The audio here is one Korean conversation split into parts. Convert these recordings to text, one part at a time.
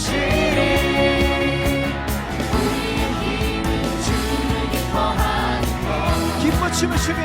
주시리. 우리의 힘은 주를 기뻐하는 것. 기뻐 춤을 추며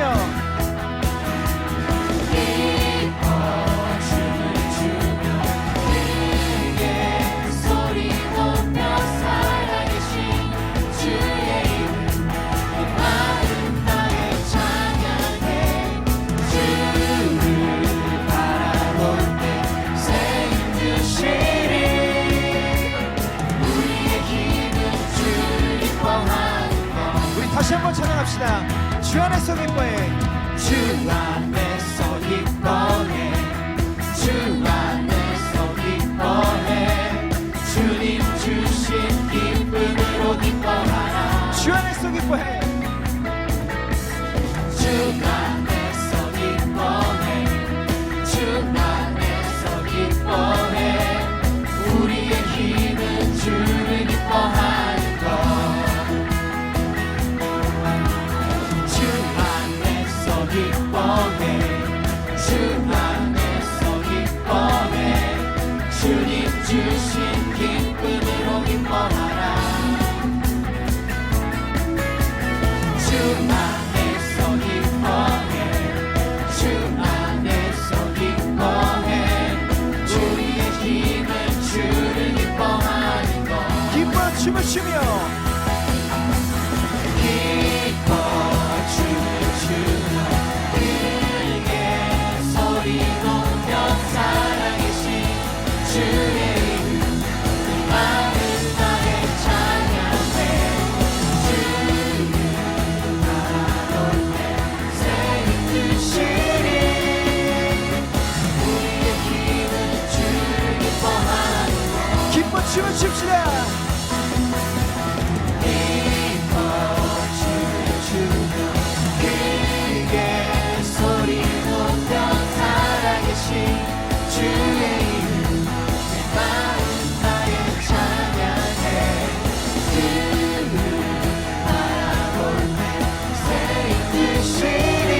다시 한번 찬양합시다. 주 안에서 기뻐해. 주 안에서 기뻐해. 주 안에서 기뻐해. 주님 주신 기쁨으로 기뻐하라. 주 안에서 기뻐해. 주 안에서 기뻐해. 주 안에서 기뻐해. 우리의 힘은 주를 기뻐하는 것. 기뻐해. 주 안에서 기뻐해. 주님 주신 기쁨으로 기뻐하라. 주 안에서 기뻐해. 주 안에서 기뻐해. 우리의 힘은 주를 기뻐하는 것. 기뻐 춤을 추며 기뻐 춤을 추며 춤을 춥시다. 기뻐 춤을 추며 크게 소리 높여 살아계신 주의 이름 내 마음 나의 찬양해. 주를 바라볼 때 새 힘드시리.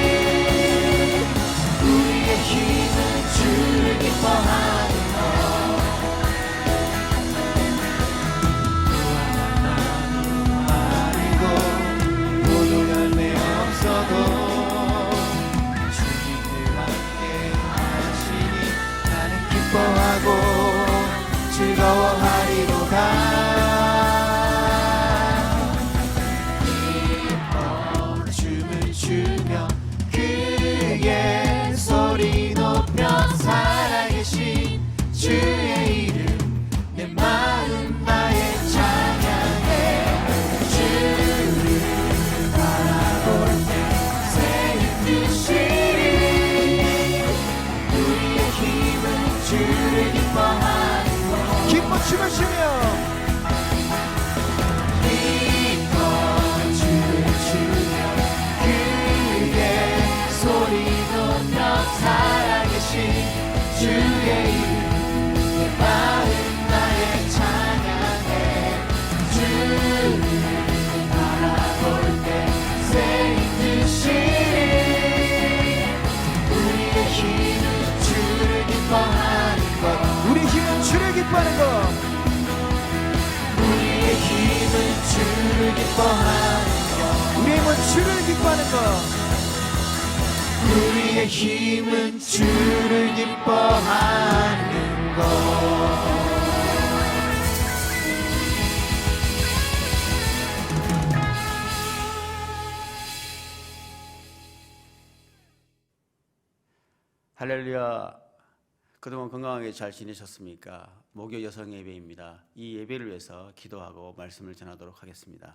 우리의 힘은 주를 기뻐하는 것. 기뻐하고 즐거워하리로다. 기뻐 춤을 추며 크게 소리 높여 살아계신 주의 이름 내 마음 나의 찬양해. 주를 바라볼 때 새 힘드시리. 우리의 힘은 주를 기뻐하는 것. 기뻐 춤을 추며 기뻐 춤을 추며 크게 소리 높여 살아계신 주의 이름 내 마음 나의 찬양해. 주를 바라볼 때 새 힘드시리. 우리의 힘은 주를 기뻐하는 것. 우리 힘은 주를 기뻐하는 것. 우리의 힘은 주를 기뻐하는 것. 우리의 힘은 주를 기뻐하는 것. 우리의 힘은 주를 기뻐하는 것. 할렐루야. 그동안 건강하게 잘 지내셨습니까? 목요 여성 예배입니다. 이 예배를 위해서 기도하고 말씀을 전하도록 하겠습니다.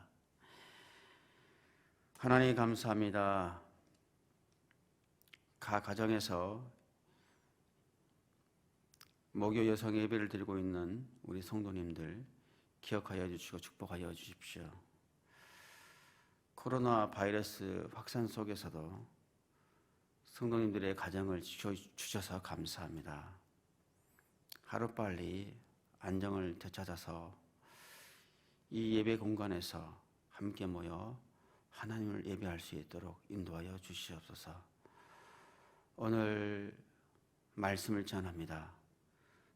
하나님 감사합니다. 각 가정에서 목요 여성 예배를 드리고 있는 우리 성도님들 기억하여 주시고 축복하여 주십시오. 코로나 바이러스 확산 속에서도 성도님들의 가정을 지켜주셔서 감사합니다. 하루빨리 안정을 되찾아서 이 예배 공간에서 함께 모여 하나님을 예배할 수 있도록 인도하여 주시옵소서. 오늘 말씀을 전합니다.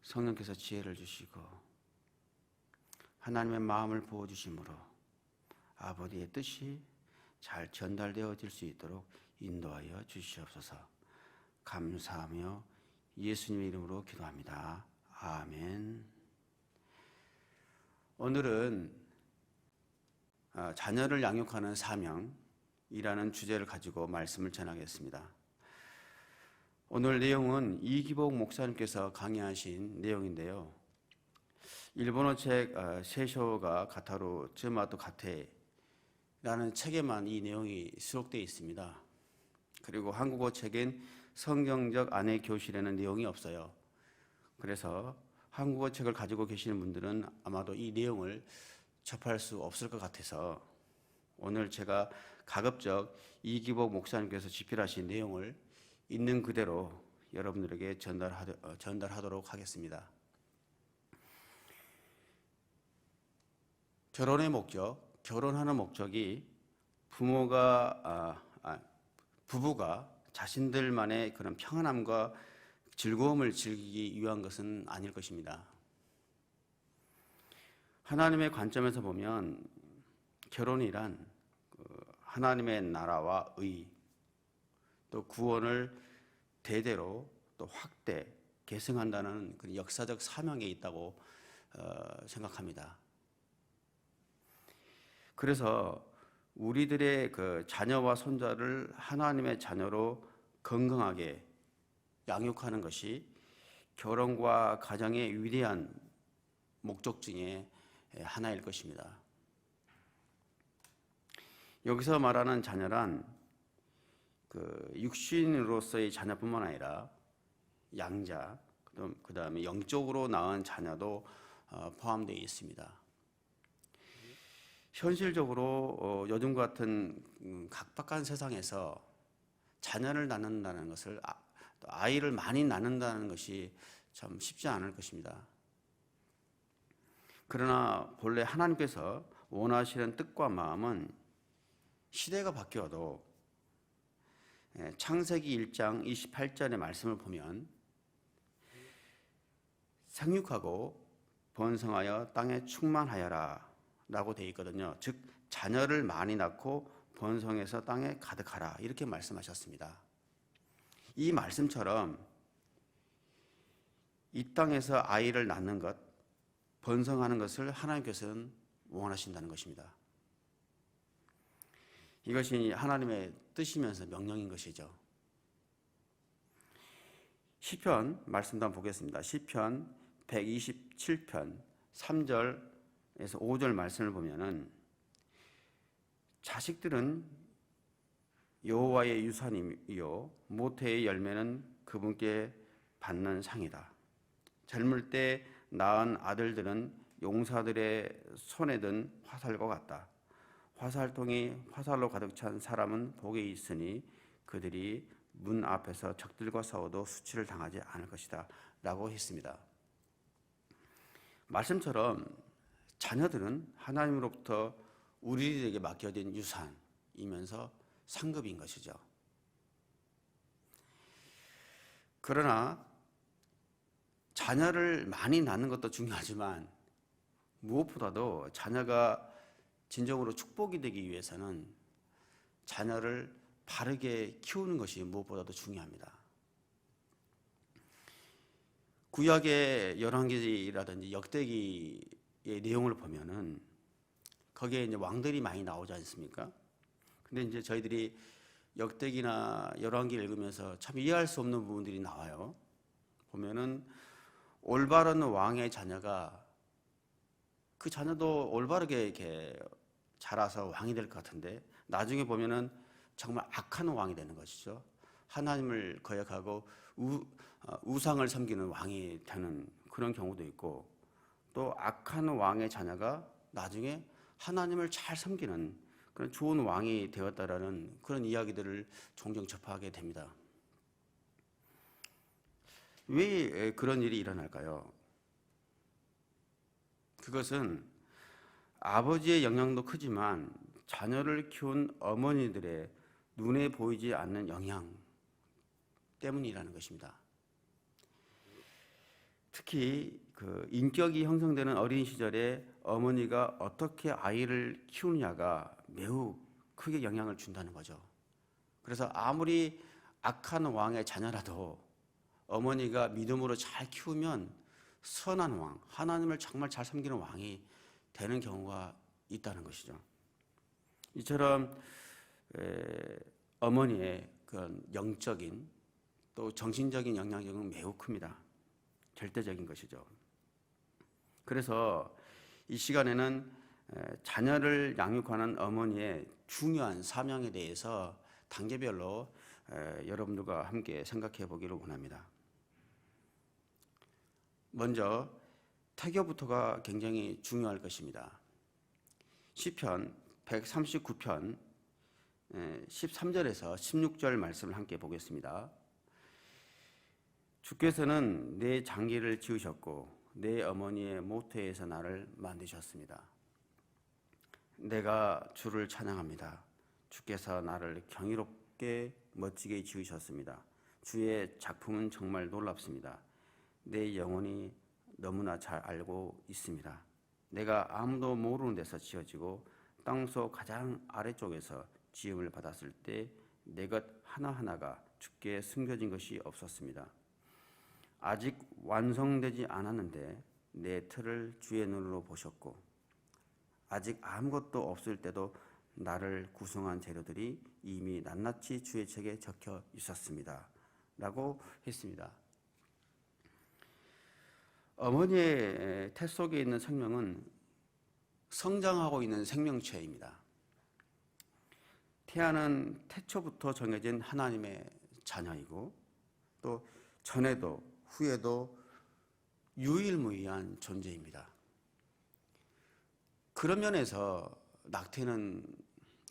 성령께서 지혜를 주시고 하나님의 마음을 부어주심으로 아버지의 뜻이 잘 전달되어질 수 있도록 인도하여 주시옵소서. 감사하며 예수님의 이름으로 기도합니다. 아멘. 오늘은 자녀를 양육하는 사명이라는 주제를 가지고 말씀을 전하겠습니다. 오늘 내용은 이기복 목사님께서 강의하신 내용인데요. 일본어 책 세쇼가 가타루 즈마토 가테라는 책에만 이 내용이 수록되어 있습니다. 그리고 한국어 책엔 성경적 아내 교실에는 내용이 없어요. 그래서 한국어 책을 가지고 계시는 분들은 아마도 이 내용을 접할 수 없을 것 같아서 오늘 제가 가급적 이기복 목사님께서 집필하신 내용을 있는 그대로 여러분들에게 전달하도록 하겠습니다. 결혼의 목적, 결혼하는 목적이 부부가 자신들만의 그런 평안함과 즐거움을 즐기기 위한 것은 아닐 것입니다. 하나님의 관점에서 보면 결혼이란 하나님의 나라와 의, 또 구원을 대대로 또 확대, 계승한다는 그 역사적 사명에 있다고 생각합니다. 그래서 우리들의 그 자녀와 손자를 하나님의 자녀로 건강하게 양육하는 것이 결혼과 가정의 위대한 목적 중에 하나일 것입니다. 여기서 말하는 자녀란 그 육신으로서의 자녀뿐만 아니라 양자, 그 다음에 영적으로 낳은 자녀도 포함되어 있습니다. 현실적으로 요즘 같은 각박한 세상에서 자녀를 낳는다는 것을 아이를 많이 낳는다는 것이 참 쉽지 않을 것입니다. 그러나 본래 하나님께서 원하시는 뜻과 마음은 시대가 바뀌어도 창세기 1장 28절의 말씀을 보면 생육하고 번성하여 땅에 충만하여라 라고 되어 있거든요. 즉 자녀를 많이 낳고 번성해서 땅에 가득하라 이렇게 말씀하셨습니다. 이 말씀처럼 이 땅에서 아이를 낳는 것, 번성하는 것을 하나님께서는 원하신다는 것입니다. 이것이 하나님의 뜻이면서 명령인 것이죠. 시편 말씀도 한번 보겠습니다. 시편 127편 3절에서 5절 말씀을 보면은 자식들은 여호와의 유산이요 모태의 열매는 그분께 받는 상이다. 젊을 때 낳은 아들들은 용사들의 손에 든 화살과 같다. 화살통이 화살로 가득 찬 사람은 복이 있으니 그들이 문 앞에서 적들과 싸워도 수치를 당하지 않을 것이다 라고 했습니다. 말씀처럼 자녀들은 하나님으로부터 우리에게 맡겨진 유산이면서 상급인 것이죠. 그러나 자녀를 많이 낳는 것도 중요하지만 무엇보다도 자녀가 진정으로 축복이 되기 위해서는 자녀를 바르게 키우는 것이 무엇보다도 중요합니다. 구약의 열왕기라든지 역대기의 내용을 보면은 거기에 이제 왕들이 많이 나오지 않습니까? 근데 이제 저희들이 역대기나 열왕기를 읽으면서 참 이해할 수 없는 부분들이 나와요. 보면은 올바른 왕의 자녀가 그 자녀도 올바르게 이렇게 자라서 왕이 될 것 같은데 나중에 보면은 정말 악한 왕이 되는 것이죠. 하나님을 거역하고 우상을 섬기는 왕이 되는 그런 경우도 있고, 또 악한 왕의 자녀가 나중에 하나님을 잘 섬기는 그런 좋은 왕이 되었다라는 그런 이야기들을 종종 접하게 됩니다. 왜 그런 일이 일어날까요? 그것은 아버지의 영향도 크지만 자녀를 키운 어머니들의 눈에 보이지 않는 영향 때문이라는 것입니다. 특히 그 인격이 형성되는 어린 시절에 어머니가 어떻게 아이를 키우느냐가 매우 크게 영향을 준다는 거죠. 그래서 아무리 악한 왕의 자녀라도 어머니가 믿음으로 잘 키우면 선한 왕, 하나님을 정말 잘 섬기는 왕이 되는 경우가 있다는 것이죠. 이처럼 어머니의 그런 영적인 또 정신적인 영향력은 매우 큽니다. 절대적인 것이죠. 그래서 이 시간에는 자녀를 양육하는 어머니의 중요한 사명에 대해서 단계별로 여러분들과 함께 생각해 보기를 원합니다. 먼저 태교부터가 굉장히 중요할 것입니다. 시편 139편 13절에서 16절 말씀을 함께 보겠습니다. 주께서는 내 장기를 지으셨고 내 어머니의 모태에서 나를 만드셨습니다. 내가 주를 찬양합니다. 주께서 나를 경이롭게 멋지게 지으셨습니다. 주의 작품은 정말 놀랍습니다. 내 영혼이 너무나 잘 알고 있습니다. 내가 아무도 모르는 데서 지어지고 땅속 가장 아래쪽에서 지음을 받았을 때 내 것 하나하나가 주께 숨겨진 것이 없었습니다. 아직 완성되지 않았는데 내 틀을 주의 눈으로 보셨고 아직 아무것도 없을 때도 나를 구성한 재료들이 이미 낱낱이 주의 책에 적혀 있었습니다. 라고 했습니다. 어머니의 태 속에 있는 생명은 성장하고 있는 생명체입니다. 태아는 태초부터 정해진 하나님의 자녀이고 또 전에도 후에도 유일무이한 존재입니다. 그런 면에서 낙태는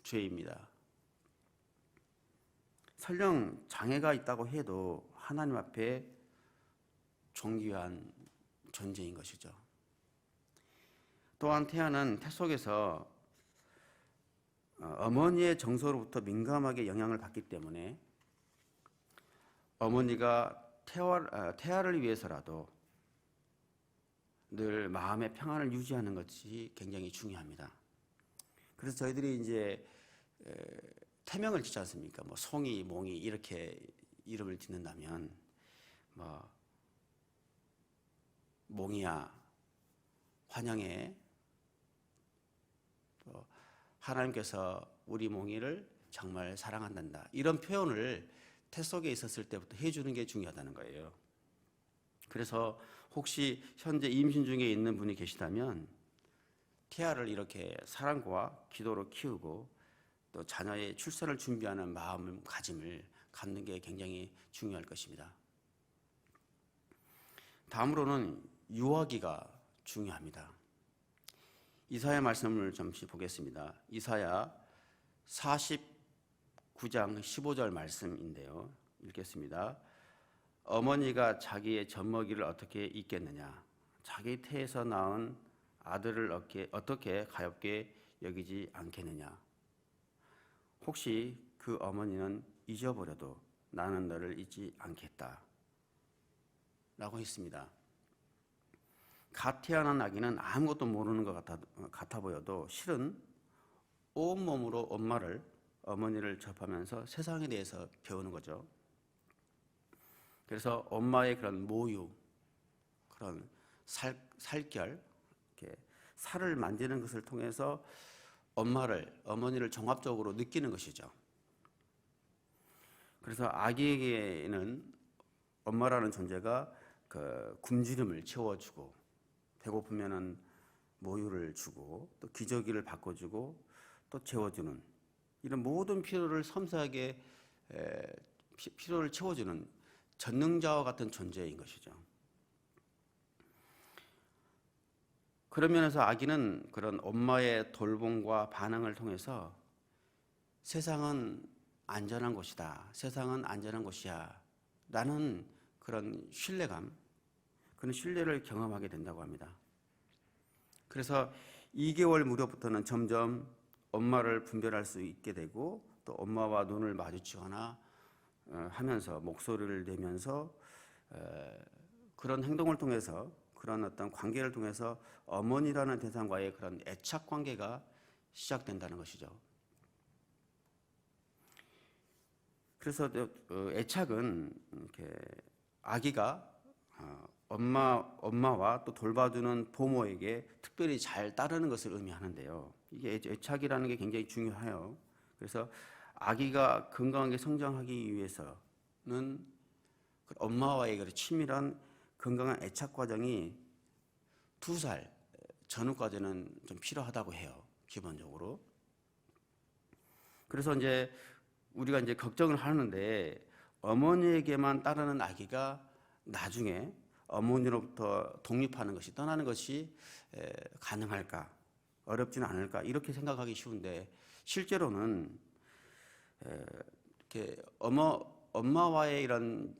죄입니다. 설령 장애가 있다고 해도 하나님 앞에 존귀한 존재인 것이죠. 또한 태아는 태 속에서 어머니의 정서로부터 민감하게 영향을 받기 때문에 어머니가 태아를 위해서라도 늘 마음의 평안을 유지하는 것이 굉장히 중요합니다. 그래서 저희들이 이제 태명을 짓지 않습니까? 뭐 송이, 몽이 이렇게 이름을 짓는다면 뭐 몽이야 환영해. 또 하나님께서 우리 몽이를 정말 사랑한단다. 이런 표현을 태 속에 있었을 때부터 해주는 게 중요하다는 거예요. 그래서 혹시 현재 임신 중에 있는 분이 계시다면 태아를 이렇게 사랑과 기도로 키우고 또 자녀의 출산을 준비하는 마음가짐을 갖는 게 굉장히 중요할 것입니다. 다음으로는 유아기가 중요합니다. 이사야 말씀을 잠시 보겠습니다. 이사야 49장 15절 말씀인데요. 읽겠습니다. 어머니가 자기의 젖먹이를 어떻게 잊겠느냐? 자기 태에서 낳은 아들을 어떻게 가엾게 여기지 않겠느냐? 혹시 그 어머니는 잊어버려도 나는 너를 잊지 않겠다. 라고 했습니다. 갓 태어난 아기는 아무것도 모르는 것 같아 보여도 실은 온몸으로 어머니를 접하면서 세상에 대해서 배우는 거죠. 그래서 엄마의 그런 모유, 그런 살결, 이렇게 살을 만지는 것을 통해서 어머니를 종합적으로 느끼는 것이죠. 그래서 아기에게는 엄마라는 존재가 그 굶주림을 채워주고 배고프면은 모유를 주고 또 기저귀를 바꿔주고 또 채워주는 이런 모든 필요를 섬세하게 필요를 채워주는 전능자와 같은 존재인 것이죠. 그런 면에서 아기는 그런 엄마의 돌봄과 반응을 통해서 세상은 안전한 곳이다. 세상은 안전한 곳이야. 라는 그런 신뢰감, 그런 신뢰를 경험하게 된다고 합니다. 그래서 2개월 무렵부터는 점점 엄마를 분별할 수 있게 되고 또 엄마와 눈을 마주치거나 하면서 목소리를 내면서 그런 행동을 통해서 그런 어떤 관계를 통해서 어머니라는 대상과의 그런 애착 관계가 시작된다는 것이죠. 그래서 애착은 이렇게 아기가 엄마와 또 돌봐주는 부모에게 특별히 잘 따르는 것을 의미하는데요. 이게 애착이라는 게 굉장히 중요해요. 그래서 아기가 건강하게 성장하기 위해서는 엄마와의 친밀한 건강한 애착 과정이 2살 전후까지는 좀 필요하다고 해요. 기본적으로. 그래서 이제 우리가 이제 걱정을 하는데 어머니에게만 따르는 아기가 나중에 어머니로부터 독립하는 것이 떠나는 것이 가능할까? 어렵지는 않을까? 이렇게 생각하기 쉬운데 실제로는 이렇게 엄마와의 이런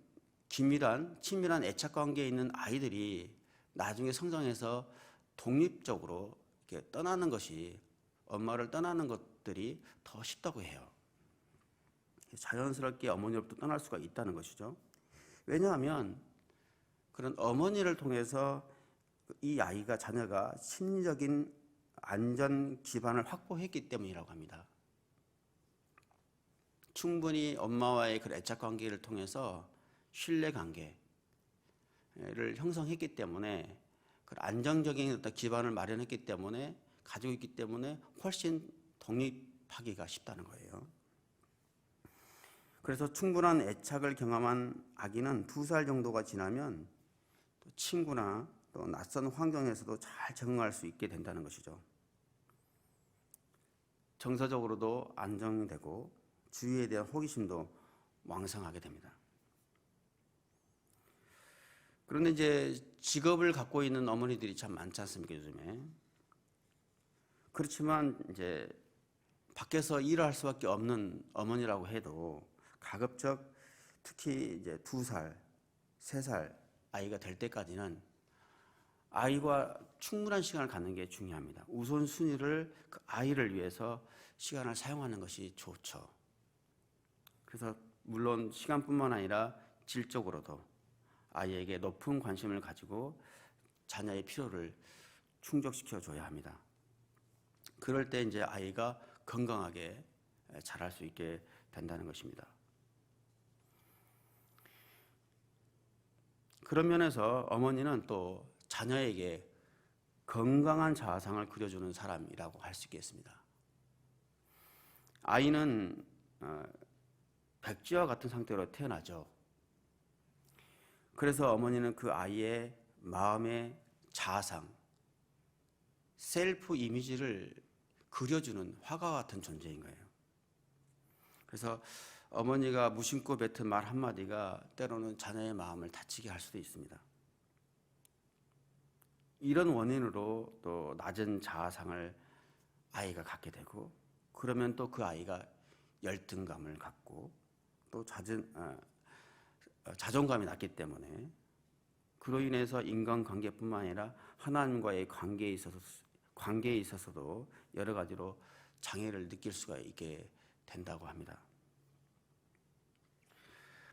긴밀한 친밀한 애착 관계에 있는 아이들이 나중에 성장해서 독립적으로 이렇게 떠나는 것이 엄마를 떠나는 것들이 더 쉽다고 해요. 자연스럽게 어머니로부터 떠날 수가 있다는 것이죠. 왜냐하면 그런 어머니를 통해서 이 아이가 자녀가 심리적인 안전 기반을 확보했기 때문이라고 합니다. 충분히 엄마와의 그 애착 관계를 통해서 신뢰 관계를 형성했기 때문에 그 안정적인 어떤 기반을 마련했기 때문에 가지고 있기 때문에 훨씬 독립하기가 쉽다는 거예요. 그래서 충분한 애착을 경험한 아기는 2살 정도가 지나면 또 친구나 또 낯선 환경에서도 잘 적응할 수 있게 된다는 것이죠. 정서적으로도 안정되고 주위에 대한 호기심도 왕성하게 됩니다. 그런데 이제 직업을 갖고 있는 어머니들이 참 많지 않습니까, 요즘에? 그렇지만 이제 밖에서 일을 할 수밖에 없는 어머니라고 해도 가급적 특히 이제 2살, 3살 아이가 될 때까지는 아이와 충분한 시간을 갖는 게 중요합니다. 우선순위를 그 아이를 위해서 시간을 사용하는 것이 좋죠. 그래서 물론 시간뿐만 아니라 질적으로도 아이에게 높은 관심을 가지고 자녀의 필요를 충족시켜 줘야 합니다. 그럴 때 이제 아이가 건강하게 자랄 수 있게 된다는 것입니다. 그런 면에서 어머니는 또 자녀에게 건강한 자아상을 그려주는 사람이라고 할 수 있겠습니다. 아이는 백지와 같은 상태로 태어나죠. 그래서 어머니는 그 아이의 마음의 자아상, 셀프 이미지를 그려주는 화가 같은 존재인 거예요. 그래서 어머니가 무심코 뱉은 말 한마디가 때로는 자녀의 마음을 다치게 할 수도 있습니다. 이런 원인으로 또 낮은 자아상을 아이가 갖게 되고 그러면 또 그 아이가 열등감을 갖고 또 자존감이 낮기 때문에 그로 인해서 인간관계뿐만 아니라 하나님과의 관계에 있어서도 여러 가지로 장애를 느낄 수가 있게 된다고 합니다.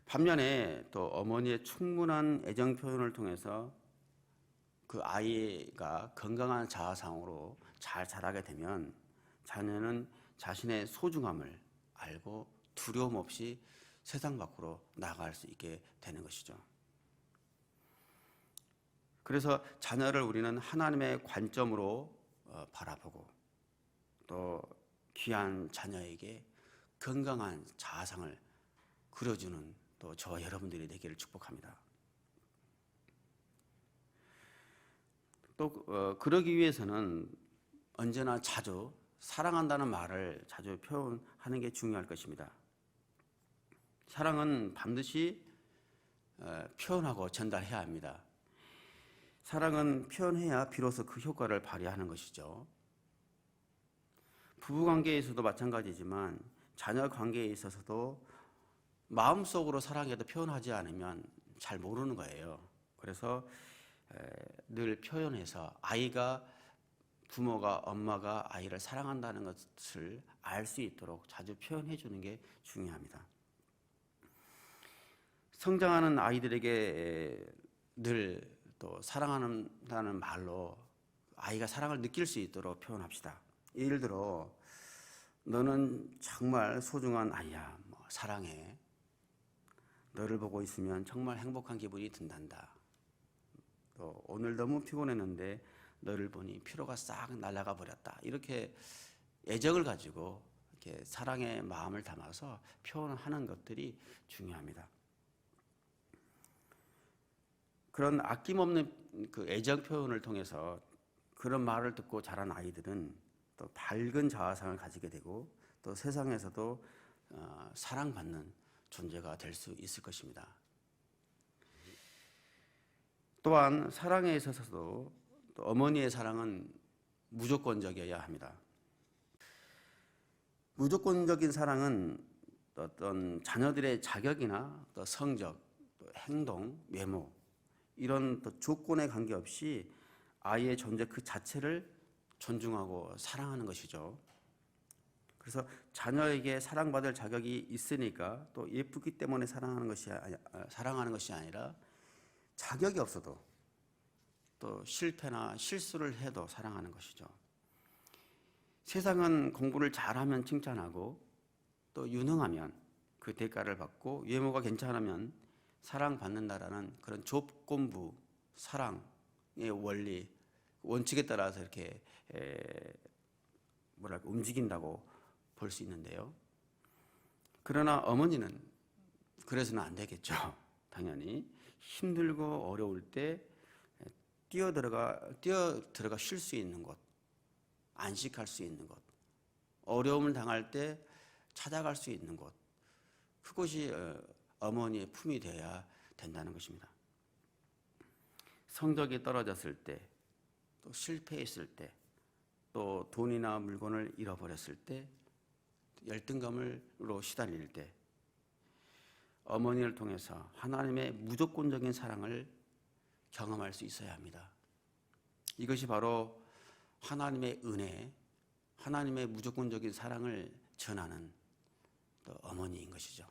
반면에 또 어머니의 충분한 애정 표현을 통해서 그 아이가 건강한 자아상으로 잘 자라게 되면 자녀는 자신의 소중함을 알고 두려움 없이 세상 밖으로 나아갈 수 있게 되는 것이죠. 그래서 자녀를 우리는 하나님의 관점으로 바라보고 또 귀한 자녀에게 건강한 자아상을 그려주는 또 저와 여러분들이 되기를 축복합니다. 또 그러기 위해서는 언제나 자주 사랑한다는 말을 자주 표현하는 게 중요할 것입니다. 사랑은 반드시 표현하고 전달해야 합니다. 사랑은 표현해야 비로소 그 효과를 발휘하는 것이죠. 부부관계에서도 마찬가지지만 자녀 관계에 있어서도 마음속으로 사랑해도 표현하지 않으면 잘 모르는 거예요. 그래서 늘 표현해서 아이가 부모가 엄마가 아이를 사랑한다는 것을 알 수 있도록 자주 표현해 주는 게 중요합니다. 성장하는 아이들에게 늘 또 사랑한다는 말로 아이가 사랑을 느낄 수 있도록 표현합시다. 예를 들어 너는 정말 소중한 아이야. 사랑해. 너를 보고 있으면 정말 행복한 기분이 든단다. 또 오늘 너무 피곤했는데 너를 보니 피로가 싹 날아가 버렸다. 이렇게 애정을 가지고 이렇게 사랑의 마음을 담아서 표현하는 것들이 중요합니다. 그런 아낌없는 그 애정 표현을 통해서 그런 말을 듣고 자란 아이들은 또 밝은 자아상을 가지게 되고 또 세상에서도 사랑받는 존재가 될 수 있을 것입니다. 또한 사랑에 있어서도 또 어머니의 사랑은 무조건적이어야 합니다. 무조건적인 사랑은 어떤 자녀들의 자격이나 또 성적, 또 행동, 외모 이런 또 조건에 관계없이 아이의 존재 그 자체를 존중하고 사랑하는 것이죠. 그래서 자녀에게 사랑받을 자격이 있으니까 또 예쁘기 때문에 사랑하는 것이 아니라 자격이 없어도 또 실패나 실수를 해도 사랑하는 것이죠. 세상은 공부를 잘하면 칭찬하고 또 유능하면 그 대가를 받고 외모가 괜찮으면 사랑받는다라는 그런 조건부 사랑의 원리, 원칙에 따라서 이렇게 움직인다고 볼 수 있는데요. 그러나 어머니는 그래서는 안 되겠죠. 당연히 힘들고 어려울 때 뛰어들어가 쉴 수 있는 곳, 안식할 수 있는 곳, 어려움을 당할 때 찾아갈 수 있는 곳, 그것이 어머니의 품이 되어야 된다는 것입니다. 성적이 떨어졌을 때, 또 실패했을 때, 또 돈이나 물건을 잃어버렸을 때, 열등감으로 시달릴 때 어머니를 통해서 하나님의 무조건적인 사랑을 경험할 수 있어야 합니다. 이것이 바로 하나님의 은혜, 하나님의 무조건적인 사랑을 전하는 또 어머니인 것이죠.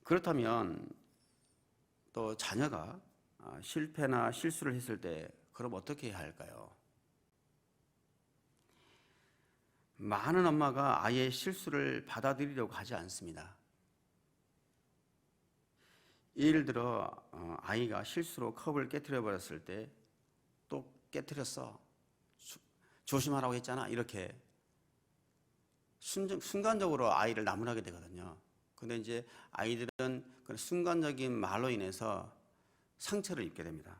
그렇다면 또 자녀가 실패나 실수를 했을 때 그럼 어떻게 해야 할까요? 많은 엄마가 아이의 실수를 받아들이려고 하지 않습니다. 예를 들어 아이가 실수로 컵을 깨트려 버렸을 때 또 깨트렸어. 조심하라고 했잖아. 이렇게 순간적으로 아이를 나무라게 되거든요. 근데 이제 아이들은 그런 순간적인 말로 인해서 상처를 입게 됩니다.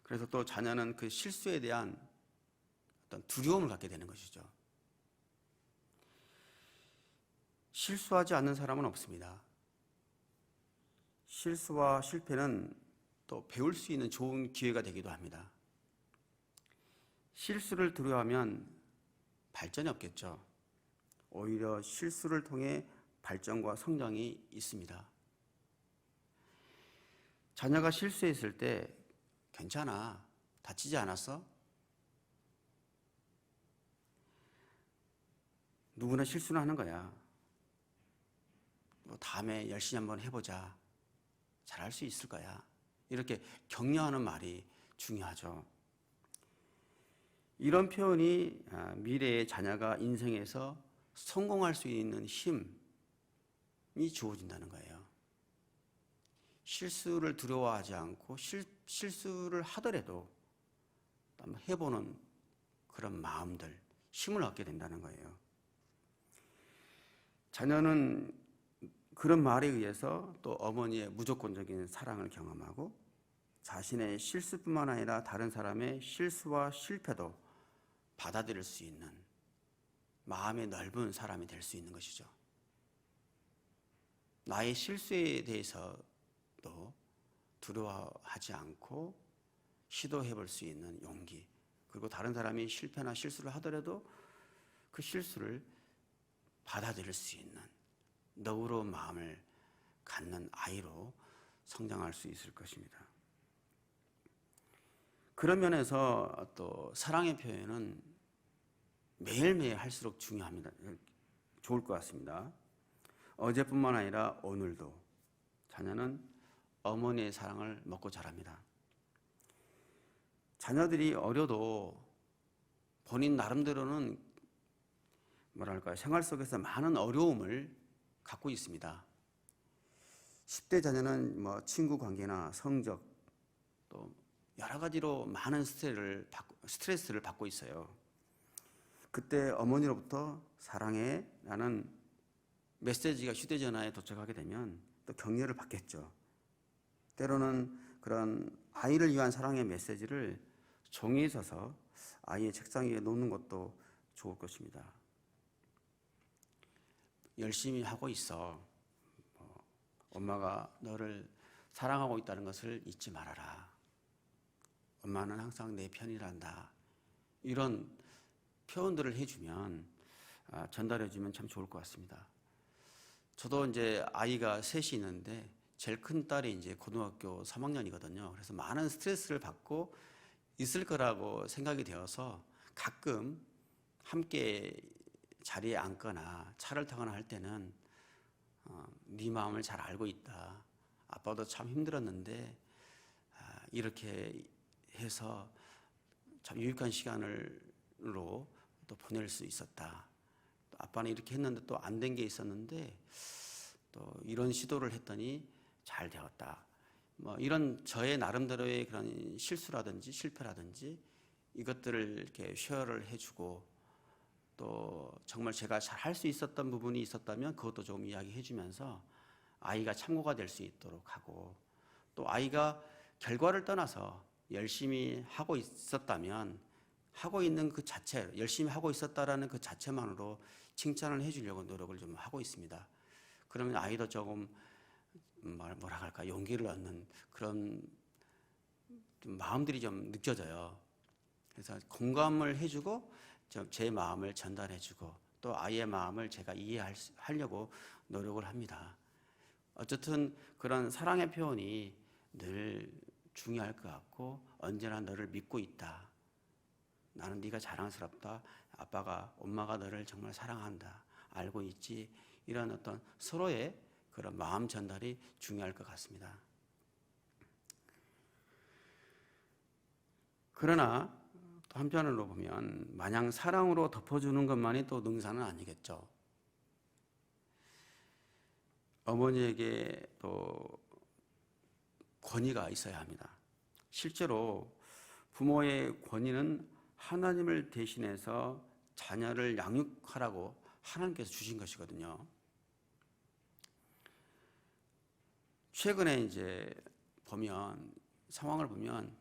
그래서 또 자녀는 그 실수에 대한 어떤 두려움을 갖게 되는 것이죠. 실수하지 않는 사람은 없습니다. 실수와 실패는 또 배울 수 있는 좋은 기회가 되기도 합니다. 실수를 두려워하면 발전이 없겠죠. 오히려 실수를 통해 발전과 성장이 있습니다. 자녀가 실수했을 때 괜찮아, 다치지 않았어? 누구나 실수는 하는 거야. 다음에 열심히 한번 해보자. 잘할 수 있을 거야. 이렇게 격려하는 말이 중요하죠. 이런 표현이 미래의 자녀가 인생에서 성공할 수 있는 힘이 주어진다는 거예요. 실수를 두려워하지 않고 실수를 하더라도 한번 해보는 그런 마음들, 힘을 얻게 된다는 거예요. 자녀는 그런 말에 의해서 또 어머니의 무조건적인 사랑을 경험하고 자신의 실수뿐만 아니라 다른 사람의 실수와 실패도 받아들일 수 있는 마음의 넓은 사람이 될 수 있는 것이죠. 나의 실수에 대해서도 두려워하지 않고 시도해 볼 수 있는 용기, 그리고 다른 사람이 실패나 실수를 하더라도 그 실수를 받아들일 수 있는 너그러운 마음을 갖는 아이로 성장할 수 있을 것입니다. 그런 면에서 또 사랑의 표현은 매일매일 할수록 중요합니다. 좋을 것 같습니다. 어제뿐만 아니라 오늘도 자녀는 어머니의 사랑을 먹고 자랍니다. 자녀들이 어려도 본인 나름대로는 뭐랄까 생활 속에서 많은 어려움을 갖고 있습니다. 10대 자녀는 뭐 친구 관계나 성적 또 여러 가지로 많은 스트레스를 받고 있어요. 그때 어머니로부터 사랑해 라는 메시지가 휴대전화에 도착하게 되면 또 격려를 받겠죠. 때로는 그런 아이를 위한 사랑의 메시지를 종이에 써서 아이의 책상 위에 놓는 것도 좋을 것입니다. 열심히 하고 있어. 엄마가 너를 사랑하고 있다는 것을 잊지 말아라. 엄마는 항상 내 편이란다. 이런 표현들을 해주면 전달해주면 참 좋을 것 같습니다. 저도 이제 아이가 셋이 있는데 제일 큰 딸이 이제 고등학교 3학년이거든요. 그래서 많은 스트레스를 받고 있을 거라고 생각이 되어서 가끔 함께 자리에 앉거나 차를 타거나 할 때는 네 마음을 잘 알고 있다. 아빠도 참 힘들었는데 이렇게 해서 참 유익한 시간으로 또 보낼 수 있었다. 또 아빠는 이렇게 했는데 또 안 된 게 있었는데 또 이런 시도를 했더니 잘 되었다. 뭐 이런 저의 나름대로의 그런 실수라든지 실패라든지 이것들을 이렇게 쉐어를 해주고 또 정말 제가 잘 할 수 있었던 부분이 있었다면 그것도 좀 이야기해주면서 아이가 참고가 될 수 있도록 하고 또 아이가 결과를 떠나서 열심히 하고 있었다면 하고 있는 그 자체, 열심히 하고 있었다라는 그 자체만으로 칭찬을 해주려고 노력을 좀 하고 있습니다. 그러면 아이도 조금 뭐라 할까 용기를 얻는 그런 좀 마음들이 좀 느껴져요. 그래서 공감을 해주고 제 마음을 전달해주고 또 아이의 마음을 제가 이해하려고 노력을 합니다. 어쨌든 그런 사랑의 표현이 늘 중요할 것 같고 언제나 너를 믿고 있다. 나는 네가 자랑스럽다. 아빠가 엄마가 너를 정말 사랑한다. 알고 있지. 이런 어떤 서로의 그런 마음 전달이 중요할 것 같습니다. 그러나 또 한편으로 보면 마냥 사랑으로 덮어주는 것만이 또 능사는 아니겠죠. 어머니에게 또 권위가 있어야 합니다. 실제로 부모의 권위는 하나님을 대신해서 자녀를 양육하라고 하나님께서 주신 것이거든요. 최근에 이제 상황을 보면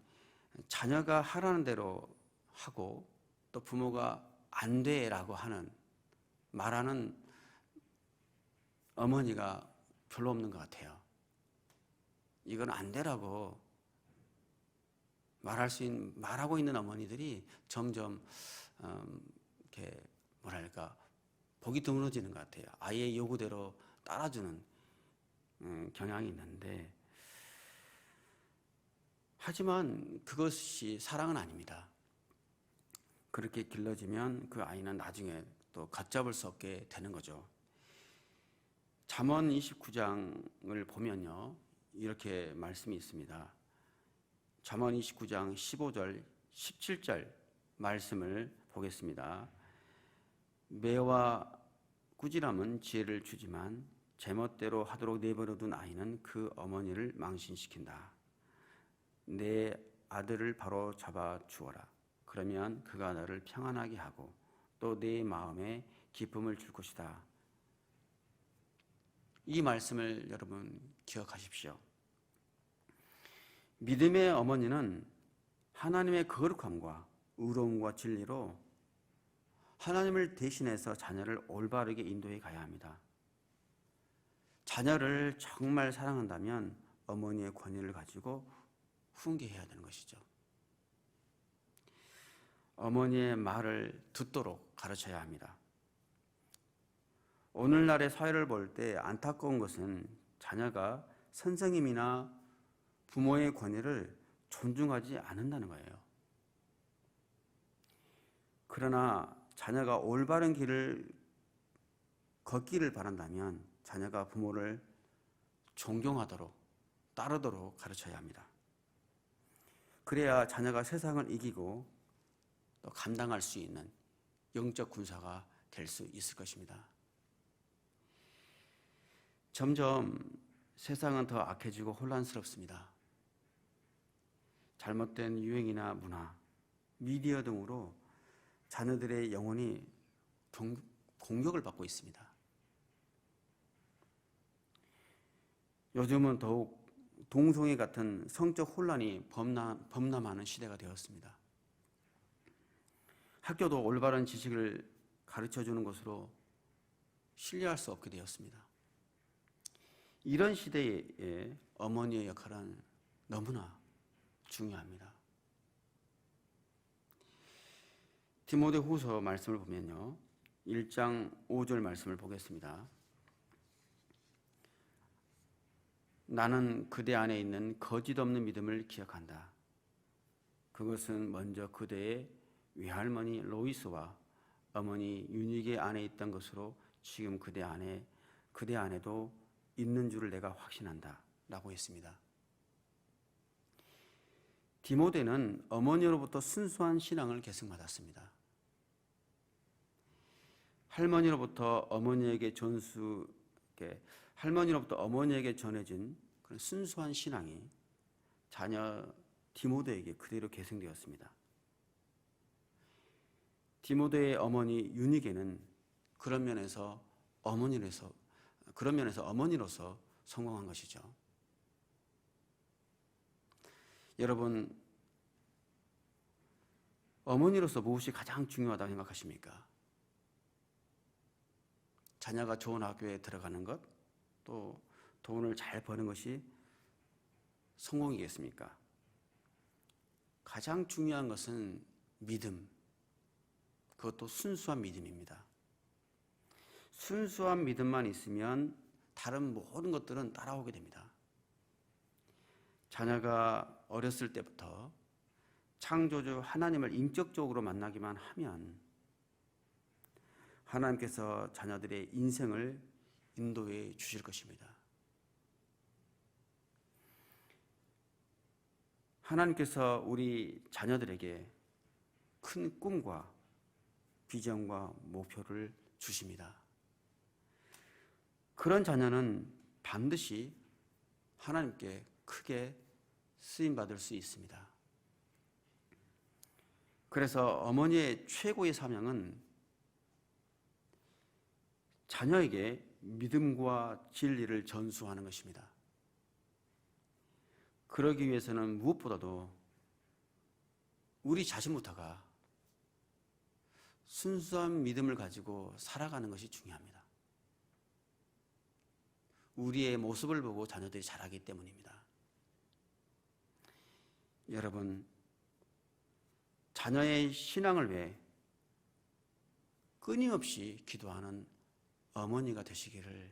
자녀가 하라는 대로 하고 또 부모가 안 돼라고 말하는 어머니가 별로 없는 것 같아요. 이건 안 돼라고 말하고 있는 어머니들이 점점 이렇게 뭐랄까 복이 드물어지는 것 같아요. 아이의 요구대로 따라주는 경향이 있는데 하지만 그것이 사랑은 아닙니다. 그렇게 길러지면 그 아이는 나중에 또 걷잡을 수 없게 되는 거죠. 잠언 29장을 보면요 이렇게 말씀이 있습니다. 잠언 29장 15절 17절 말씀을 보겠습니다. 매와 꾸지람은 지혜를 주지만 제멋대로 하도록 내버려둔 아이는 그 어머니를 망신시킨다. 내 아들을 바로 잡아 주어라. 그러면 그가 너를 평안하게 하고 또 내 마음에 기쁨을 줄 것이다. 이 말씀을 여러분 기억하십시오. 믿음의 어머니는 하나님의 거룩함과 의로움과 진리로 하나님을 대신해서 자녀를 올바르게 인도해 가야 합니다. 자녀를 정말 사랑한다면 어머니의 권위를 가지고 훈계해야 되는 것이죠. 어머니의 말을 듣도록 가르쳐야 합니다. 오늘날의 사회를 볼 때 안타까운 것은 자녀가 선생님이나 부모의 권위를 존중하지 않는다는 거예요. 그러나 자녀가 올바른 길을 걷기를 바란다면 자녀가 부모를 존경하도록 따르도록 가르쳐야 합니다. 그래야 자녀가 세상을 이기고 또 감당할 수 있는 영적 군사가 될 수 있을 것입니다. 점점 세상은 더 악해지고 혼란스럽습니다. 잘못된 유행이나 문화, 미디어 등으로 자녀들의 영혼이 공격을 받고 있습니다. 요즘은 더욱 동성애 같은 성적 혼란이 범람하는 시대가 되었습니다. 학교도 올바른 지식을 가르쳐주는 것으로 신뢰할 수 없게 되었습니다. 이런 시대에 어머니의 역할은 너무나 중요합니다. 디모데후서 말씀을 보면요, 1장 5절 말씀을 보겠습니다. 나는 그대 안에 있는 거짓 없는 믿음을 기억한다. 그것은 먼저 그대의 외할머니 로이스와 어머니 유니게 안에 있던 것으로 지금 그대 안에도 있는 줄을 내가 확신한다 라고 했습니다. 디모데는 어머니로부터 순수한 신앙을 계승받았습니다. 할머니로부터 어머니에게 전해진 그런 순수한 신앙이 자녀 디모데에게 그대로 계승되었습니다. 디모데의 어머니 유니게는 그런 면에서 어머니로서 성공한 것이죠. 여러분, 어머니로서 무엇이 가장 중요하다고 생각하십니까? 자녀가 좋은 학교에 들어가는 것, 또 돈을 잘 버는 것이 성공이겠습니까? 가장 중요한 것은 믿음, 그것도 순수한 믿음입니다. 순수한 믿음만 있으면 다른 모든 것들은 따라오게 됩니다. 자녀가 어렸을 때부터 창조주 하나님을 인격적으로 만나기만 하면 하나님께서 자녀들의 인생을 인도해 주실 것입니다. 하나님께서 우리 자녀들에게 큰 꿈과 비전과 목표를 주십니다. 그런 자녀는 반드시 하나님께 크게 쓰임받을 수 있습니다. 그래서 어머니의 최고의 사명은 자녀에게 믿음과 진리를 전수하는 것입니다. 그러기 위해서는 무엇보다도 우리 자신부터가 순수한 믿음을 가지고 살아가는 것이 중요합니다. 우리의 모습을 보고 자녀들이 자라기 때문입니다. 여러분, 자녀의 신앙을 위해 끊임없이 기도하는 어머니가 되시기를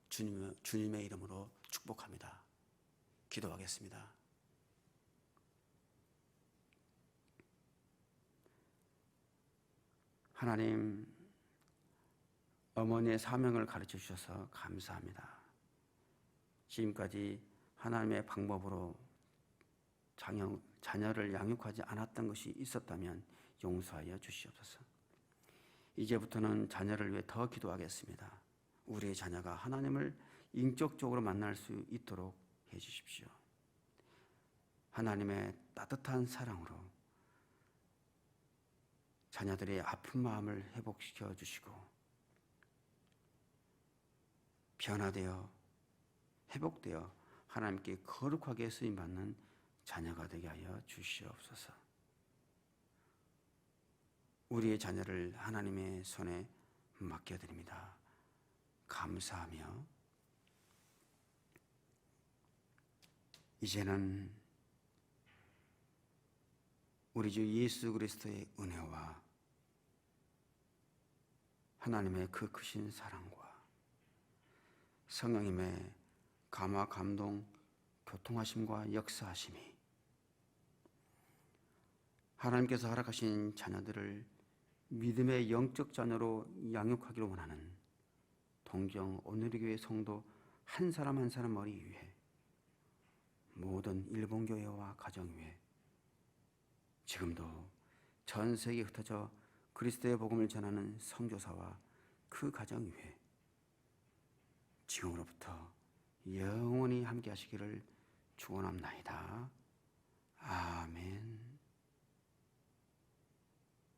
주님의 이름으로 축복합니다. 기도하겠습니다. 하나님, 어머니의 사명을 가르쳐 주셔서 감사합니다. 지금까지 하나님의 방법으로 자녀를 양육하지 않았던 것이 있었다면 용서하여 주시옵소서. 이제부터는 자녀를 위해 더 기도하겠습니다. 우리의 자녀가 하나님을 인격적으로 만날 수 있도록 해주십시오. 하나님의 따뜻한 사랑으로 자녀들의 아픈 마음을 회복시켜 주시고 변화되어 회복되어 하나님께 거룩하게 쓰임받는 자녀가 되게 하여 주시옵소서. 우리의 자녀를 하나님의 손에 맡겨드립니다. 감사하며 이제는 우리 주 예수 그리스도의 은혜와 하나님의 그 크신 사랑과 성령님의 감화 감동 교통하심과 역사하심이 하나님께서 허락하신 자녀들을 믿음의 영적 자녀로 양육하기를 원하는 동경 오늘의 교회 성도 한 사람 한 사람 머리 위에 모든 일본 교회와 가정 위에 지금도 전 세계에 흩어져 그리스도의 복음을 전하는 선교사와 그 가정 위에 지금으로부터 영원히 함께 하시기를 축원합나이다. 아멘.